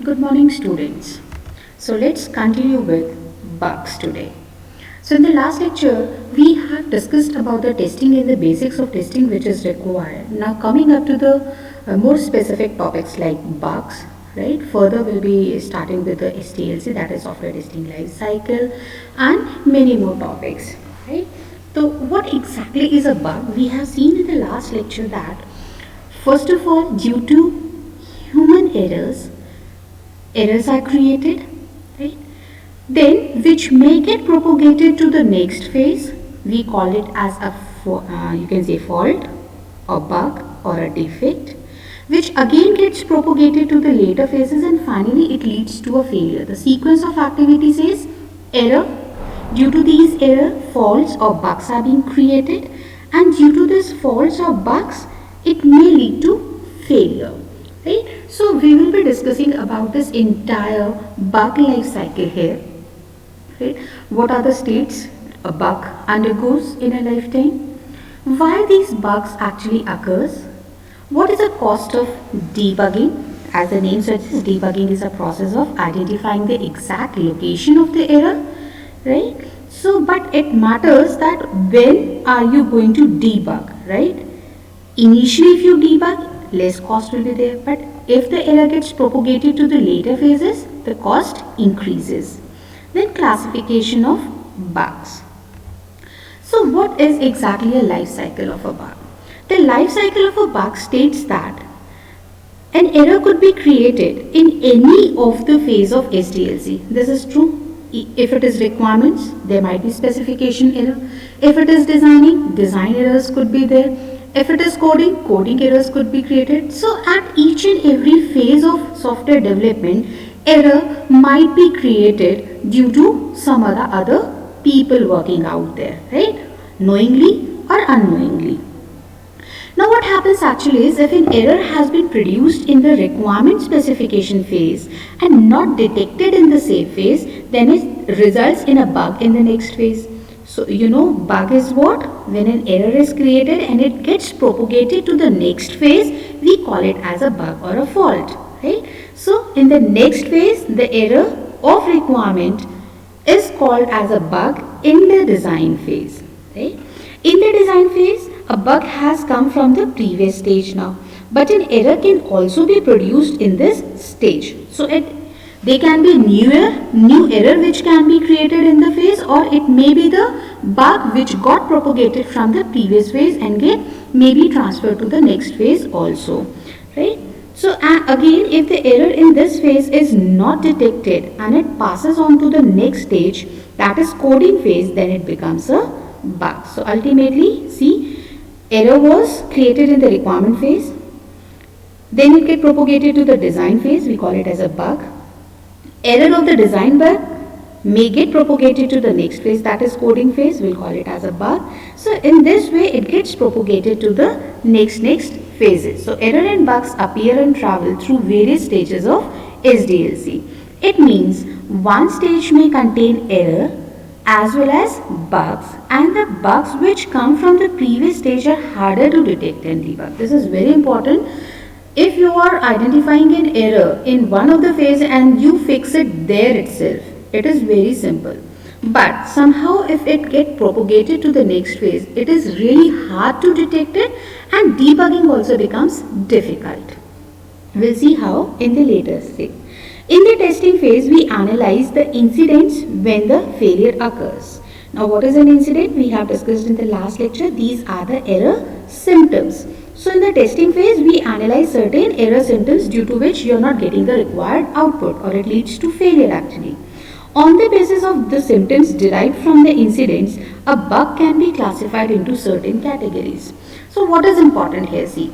Good morning, students. So let's continue with bugs today. So in the last lecture, we have discussed about the testing and the basics of testing which is required. Now coming up to the more specific topics like bugs, right? Further we'll be starting with the STLC, that is software testing life cycle, and many more topics, right? So what exactly is a bug? We have seen in the last lecture that first of all, due to human errors are created, right? Then which may get propagated to the next phase. We call it as a you can say fault or bug or a defect, which again gets propagated to the later phases, and finally it leads to a failure. The sequence of activities is error. Due to these error, faults or bugs are being created, and due to this faults or bugs, it may lead to failure, right? So we will be discussing about this entire bug life cycle here, right? What are the states a bug undergoes in a lifetime? Why these bugs actually occurs? What is the cost of debugging? As the name suggests, debugging is a process of identifying the exact location of the error, right? So but it matters that when are you going to debug, right? Initially if you debug, less cost will be there, but if the error gets propagated to the later phases, the cost increases. Then classification of bugs. So what is exactly a life cycle of a bug? The life cycle of a bug states that an error could be created in any of the phase of SDLC. This is true. If it is requirements, there might be specification error. If it is designing, design errors could be there. If it is coding, coding errors could be created. So at each and every phase of software development, error might be created due to some other people working out there, right? Knowingly or unknowingly. Now what happens actually is if an error has been produced in the requirement specification phase and not detected in the same phase, then it results in a bug in the next phase. So bug is what? When an error is created and it gets propagated to the next phase, we call it as a bug or a fault, right? So in the next phase, the error of requirement is called as a bug in the design phase, right? In the design phase, a bug has come from the previous stage now, but an error can also be produced in this stage. So they can be new error which can be created in the phase, or it may be the bug which got propagated from the previous phase and may be transferred to the next phase also, right? So again, if the error in this phase is not detected and it passes on to the next stage, that is coding phase, then it becomes a bug. So ultimately, see, error was created in the requirement phase, then it get propagated to the design phase, we call it as a bug. Error of the design bug may get propagated to the next phase, that is coding phase, we'll call it as a bug. So in this way it gets propagated to the next phases. So error and bugs appear and travel through various stages of SDLC. It means one stage may contain error as well as bugs, and the bugs which come from the previous stage are harder to detect and debug. This is very important. If you are identifying an error in one of the phase and you fix it there itself, it is very simple. But somehow if it gets propagated to the next phase, it is really hard to detect it, and debugging also becomes difficult. We'll see how in the later stage. In the testing phase, we analyze the incidents when the failure occurs. Now what is an incident? We have discussed in the last lecture. These are the error symptoms. So in the testing phase, we analyze certain error symptoms due to which you are not getting the required output, or it leads to failure actually. On the basis of the symptoms derived from the incidents, a bug can be classified into certain categories. So what is important here? See,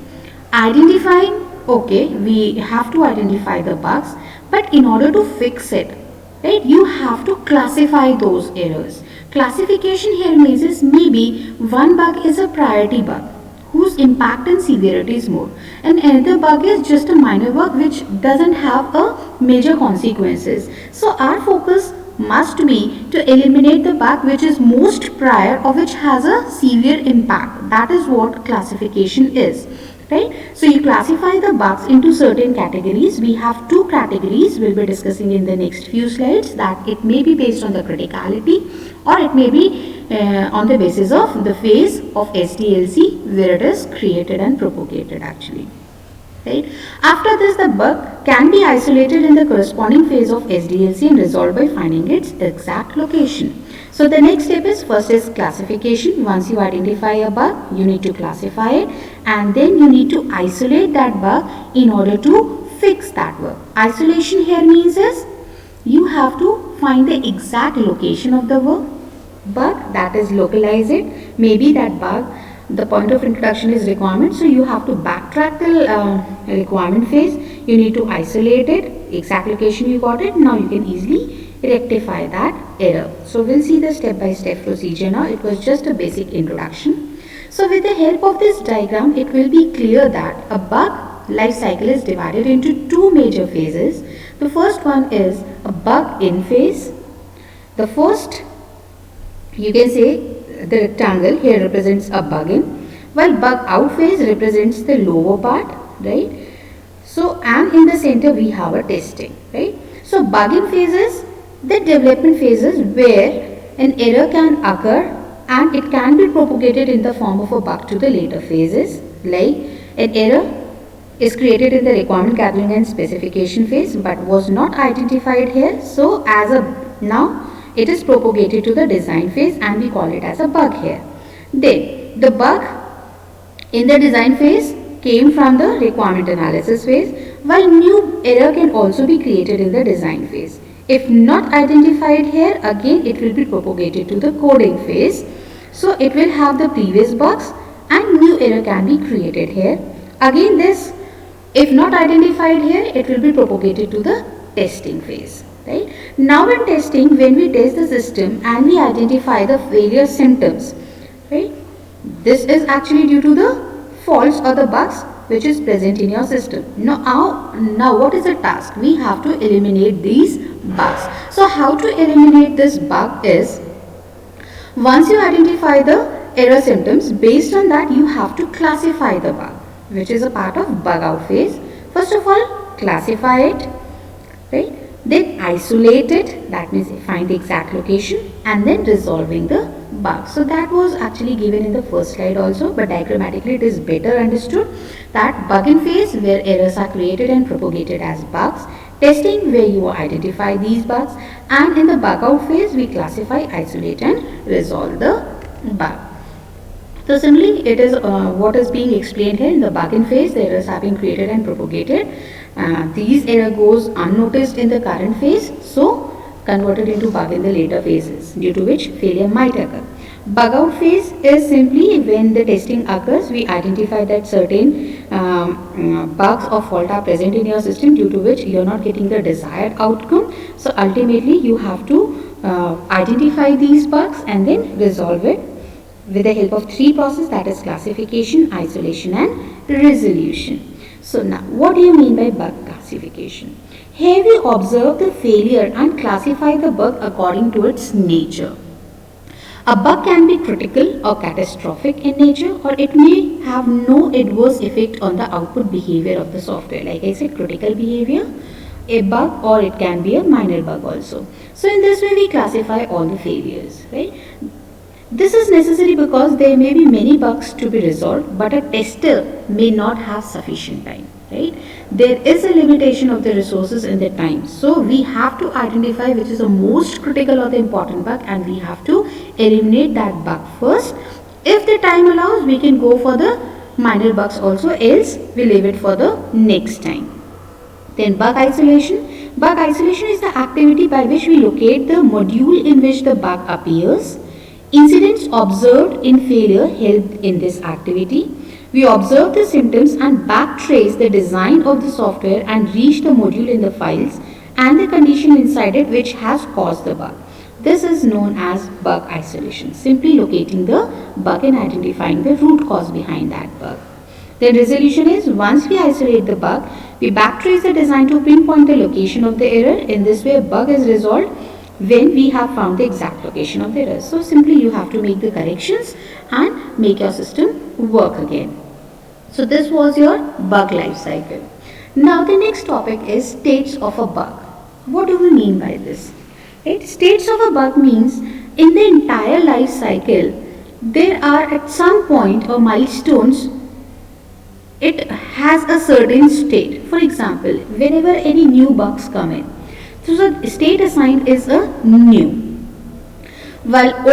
identifying, okay, we have to identify the bugs, but in order to fix it, right, you have to classify those errors. Classification here means is maybe one bug is a priority bug whose impact and severity is more, and another bug is just a minor bug which doesn't have a major consequences. So our focus must be to eliminate the bug which is most prior or which has a severe impact. That is what classification is. right? So you classify the bugs into certain categories. We have two categories we'll be discussing in the next few slides, that it may be based on the criticality or it may be on the basis of the phase of SDLC where it is created and propagated actually. Right? After this, the bug can be isolated in the corresponding phase of SDLC and resolved by finding its exact location. So the next step is, first is classification. Once you identify a bug, you need to classify it and then you need to isolate that bug in order to fix that bug. Isolation here means is you have to find the exact location of the bug, that is localize it. Maybe that bug, the point of introduction is requirement, so you have to backtrack the requirement phase. You need to isolate it, exact location you got it. Now you can easily rectify that error. So we'll see the step-by-step procedure now. It was just a basic introduction. So with the help of this diagram, it will be clear that a bug life cycle is divided into two major phases. The first one is a bug in phase. The first, you can say, the rectangle here represents a bug in, while bug out phase represents the lower part, right? So, and in the center we have a testing, right? So, bug in phases, the development phases where an error can occur and it can be propagated in the form of a bug to the later phases, like an error is created in the requirement gathering and specification phase but was not identified here. So, as a now it is propagated to the design phase and we call it as a bug here. Then the bug in the design phase came from the requirement analysis phase, while new error can also be created in the design phase. If not identified here, again it will be propagated to the coding phase. So it will have the previous bugs and new error can be created here. Again this, if not identified here, it will be propagated to the testing phase. Right? Now in testing, when we test the system and we identify the failure symptoms, right? This is actually due to the faults or the bugs which is present in your system. Now what is the task? We have to eliminate these bugs. So how to eliminate this bug is, once you identify the error symptoms, based on that you have to classify the bug, which is a part of bug out phase. First of all, classify it, right? Then isolate it, that means find the exact location, and then resolving the bug. So that was actually given in the first slide also, but diagrammatically it is better understood that bug in phase where errors are created and propagated as bugs, testing where you identify these bugs, and in the bug out phase we classify, isolate and resolve the bug. So similarly, it is what is being explained here. In the bug in phase, the errors have been created and propagated. These error goes unnoticed in the current phase, so converted into bug in the later phases, due to which failure might occur. Bug out phase is simply when the testing occurs, we identify that certain bugs or fault are present in your system, due to which you are not getting the desired outcome. So ultimately, you have to identify these bugs and then resolve it with the help of three processes, that is classification, isolation and resolution. So now, what do you mean by bug classification? Here we observe the failure and classify the bug according to its nature. A bug can be critical or catastrophic in nature, or it may have no adverse effect on the output behavior of the software. Like I said, critical behavior, a bug, or it can be a minor bug also. So in this way we classify all the failures, right? This is necessary because there may be many bugs to be resolved, but a tester may not have sufficient time, right? There is a limitation of the resources in the time. So we have to identify which is the most critical or the important bug, and we have to eliminate that bug first. If the time allows, we can go for the minor bugs also, else we leave it for the next time. Then bug isolation. Bug isolation is the activity by which we locate the module in which the bug appears. Incidents observed in failure help in this activity. We observe the symptoms and backtrace the design of the software and reach the module in the files and the condition inside it which has caused the bug. This is known as bug isolation, simply locating the bug and identifying the root cause behind that bug. Then resolution is, once we isolate the bug, we backtrace the design to pinpoint the location of the error. In this way, a bug is resolved when we have found the exact location of the error. So simply you have to make the corrections and make your system work again. So this was your bug life cycle. Now the next topic is states of a bug. What do we mean by this? Right? States of a bug means in the entire life cycle there are at some point or milestones it has a certain state. For example, whenever any new bugs come in, so the state assigned is a new. While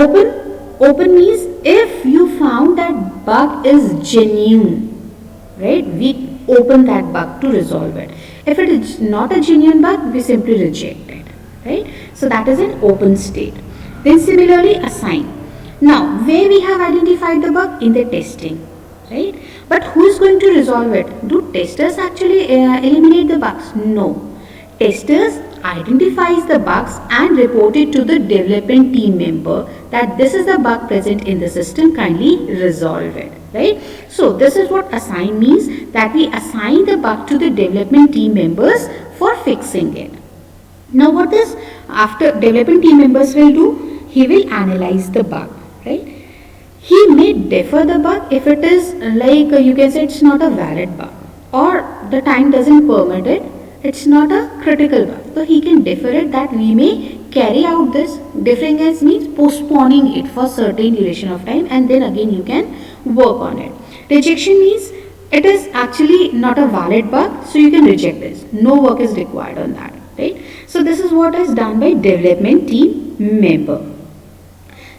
open means if you found that bug is genuine, right? We open that bug to resolve it. If it is not a genuine bug, we simply reject it, right? So that is an open state. Then similarly assign. Now where we have identified the bug in the testing, right? But who is going to resolve it? Do testers actually eliminate the bugs? No. Testers identifies the bugs and report it to the development team member that this is the bug present in the system, kindly resolve it, right? So this is what assign means, that we assign the bug to the development team members for fixing it. Now what this after development team members will do? He will analyze the bug, right? He may defer the bug if it is like you can say it's not a valid bug or the time doesn't permit it, it's not a critical bug. So he can defer it, that we may carry out this. Deferring as means postponing it for certain duration of time and then again you can work on it. Rejection means it is actually not a valid bug, so you can reject this. No work is required on that, right? So this is what is done by development team member.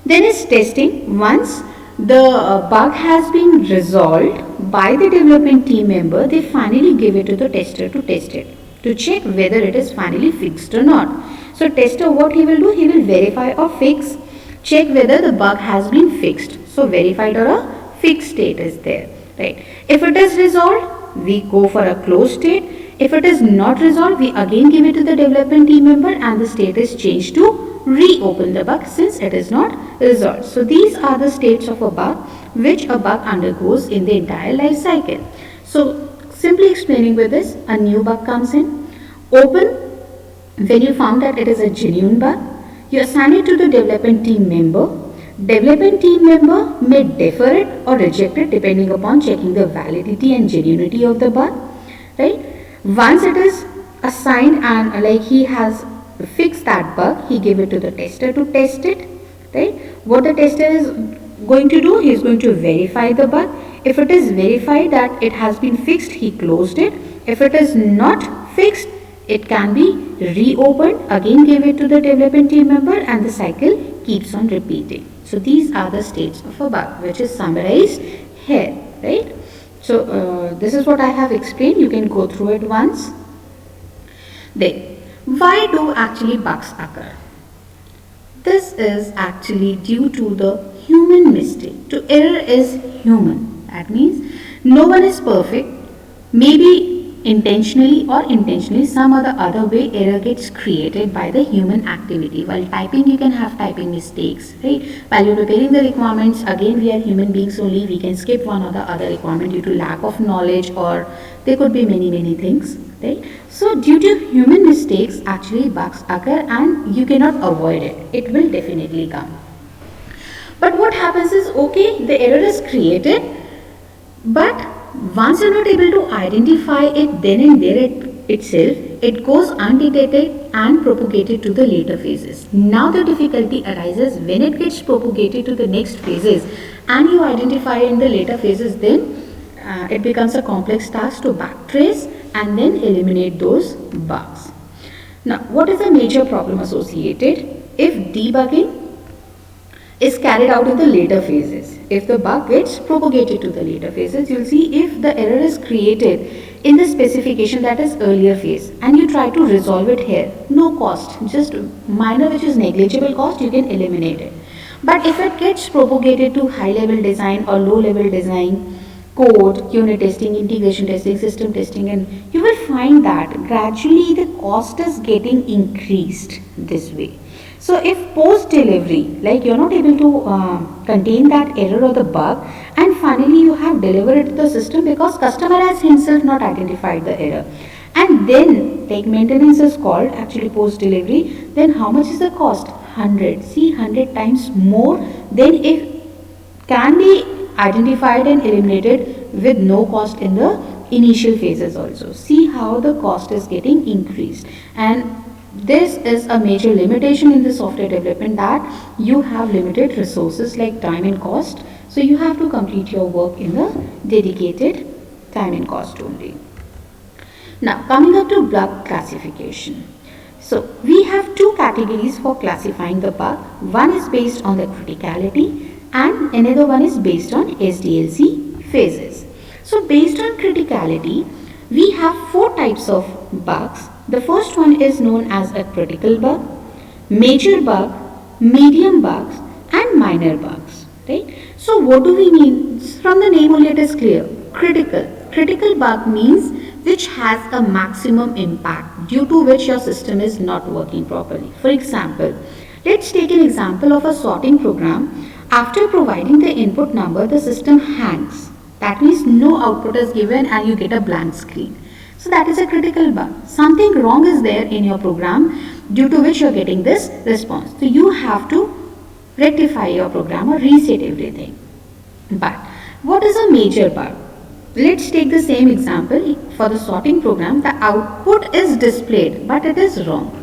Then is testing. Once the bug has been resolved by the development team member, they finally give it to the tester to test it, to check whether it is finally fixed or not. So tester, what he will do? He will verify or fix, check whether the bug has been fixed. So verified or a fixed state is there, right? If it is resolved, we go for a closed state. If it is not resolved, we again give it to the development team member and the state is changed to reopen the bug since it is not resolved. So these are the states of a bug which a bug undergoes in the entire life cycle. So simply explaining with this, a new bug comes in. Open, when you found that it is a genuine bug, you assign it to the development team member. Development team member may defer it or reject it depending upon checking the validity and genuinity of the bug, right? Once it is assigned and like he has fixed that bug, he give it to the tester to test it, right? What the tester is going to do, he is going to verify the bug. If it is verified that it has been fixed, he closed it. If it is not fixed, it can be reopened, again give it to the development team member and the cycle keeps on repeating. So these are the states of a bug which is summarized here, right? So this is what I have explained. You can go through it once. Then, why do actually bugs occur? This is actually due to the human mistake. To error is human. That means no one is perfect. Maybe intentionally or intentionally some other way error gets created by the human activity. While typing you can have typing mistakes, right? While you're preparing the requirements, again we are human beings only, we can skip one or the other requirement due to lack of knowledge, or there could be many things, right? So due to human mistakes actually bugs occur and you cannot avoid it. It will definitely come. But what happens is, okay, the error is created, but once you're not able to identify it then and there itself, it goes undetected and propagated to the later phases. Now the difficulty arises when it gets propagated to the next phases and you identify in the later phases, then it becomes a complex task to backtrace and then eliminate those bugs. Now, what is the major problem associated? If debugging is carried out in the later phases, if the bug gets propagated to the later phases, you'll see if the error is created in the specification that is earlier phase and you try to resolve it here, no cost, just minor which is negligible cost, you can eliminate it. But if it gets propagated to high level design or low level design, code, unit testing, integration testing, system testing, and you will find that gradually the cost is getting increased this way. So if post delivery, like you're not able to contain that error or the bug, and finally you have delivered it to the system because customer has himself not identified the error, and then like maintenance is called actually post delivery, then how much is the cost? 100. See, 100 times more than if can be identified and eliminated with no cost in the initial phases also. See how the cost is getting increased, and this is a major limitation in the software development, that you have limited resources like time and cost. So you have to complete your work in the dedicated time and cost only. Now coming up to bug classification. So we have two categories for classifying the bug. One is based on the criticality and another one is based on SDLC phases. So based on criticality, we have four types of bugs. The first one is known as a critical bug, major bug, medium bugs and minor bugs. Right? So what do we mean? From the name only it is clear. Critical. Critical bug means which has a maximum impact, due to which your system is not working properly. For example, let's take an example of a sorting program. After providing the input number, the system hangs. That means no output is given and you get a blank screen. So that is a critical bug. Something wrong is there in your program, due to which you are getting this response. So you have to rectify your program or reset everything. But what is a major bug? Let's take the same example. For the sorting program, the output is displayed but it is wrong.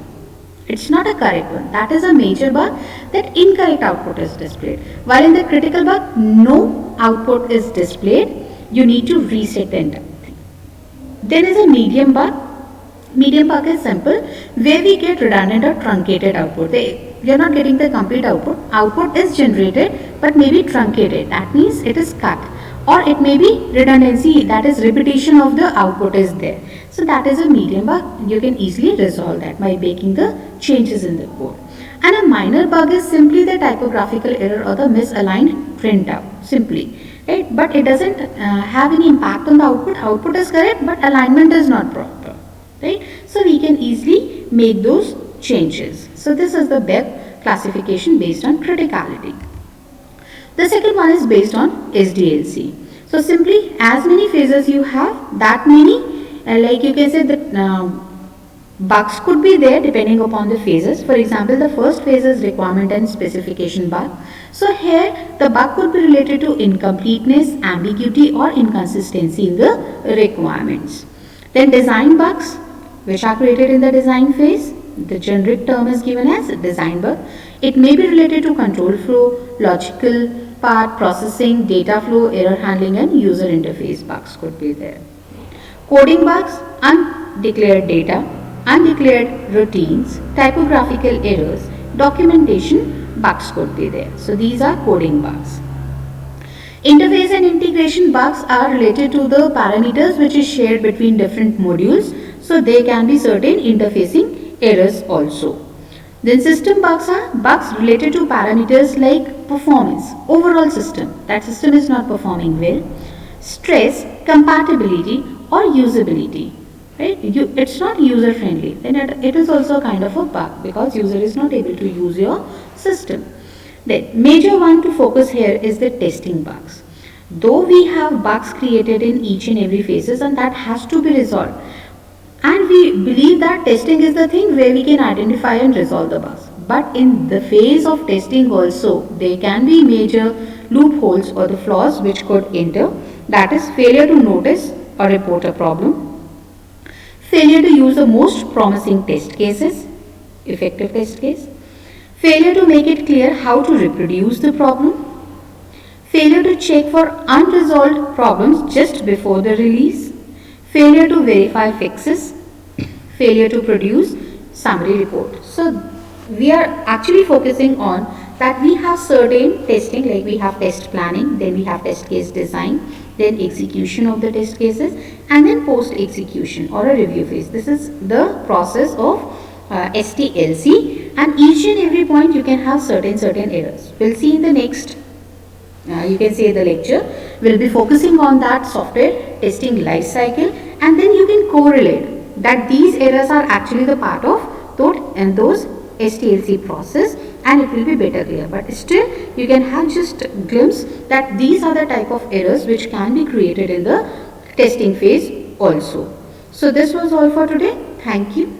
It's not a correct one. That is a major bug, that incorrect output is displayed. While in the critical bug, no output is displayed. You need to reset the entire thing. Then is a medium bug. Medium bug is simple, where we get redundant or truncated output. We are not getting the complete output. Output is generated but may be truncated. That means it is cut. Or it may be redundancy, that is repetition of the output is there. So that is a medium bug. You can easily resolve that by making the changes in the code. And a minor bug is simply the typographical error or the misaligned printout, simply. Right? But it doesn't have any impact on the output. Output is correct but alignment is not proper. Right? So we can easily make those changes. So this is the bug classification based on criticality. The second one is based on SDLC. So simply as many phases you have, that many, like you can say that bugs could be there depending upon the phases. For example, the first phase is requirement and specification bug. So here the bug could be related to incompleteness, ambiguity or inconsistency in the requirements. Then design bugs, which are created in the design phase. The generic term is given as design bug. It may be related to control flow, logical part, processing, data flow, error handling and user interface bugs could be there. Coding bugs, undeclared data, undeclared routines, typographical errors, documentation bugs could be there. So these are coding bugs. Interface and integration bugs are related to the parameters which is shared between different modules. So there can be certain interfacing errors also. Then system bugs are bugs related to parameters like performance, overall system, that system is not performing well, stress, compatibility or usability. Right? It's not user friendly, then it is also a kind of a bug because user is not able to use your system. Then major one to focus here is the testing bugs. Though we have bugs created in each and every phases and that has to be resolved. And we believe that testing is the thing where we can identify and resolve the bugs. But in the phase of testing also, there can be major loopholes or the flaws which could enter. That is failure to notice or report a problem, failure to use the most promising test cases, effective test case, failure to make it clear how to reproduce the problem, failure to check for unresolved problems just before the release, failure to verify fixes, failure to produce summary report. So we are actually focusing on that we have certain testing, like we have test planning, then we have test case design, then execution of the test cases and then post execution or a review phase. This is the process of SDLC, and each and every point you can have certain errors. We'll see in the next you can say the lecture. We'll be focusing on that software testing life cycle, and then you can correlate that these errors are actually the part of those SDLC process, and it will be better clear. But still you can have just a glimpse that these are the type of errors which can be created in the testing phase also. So this was all for today. Thank you.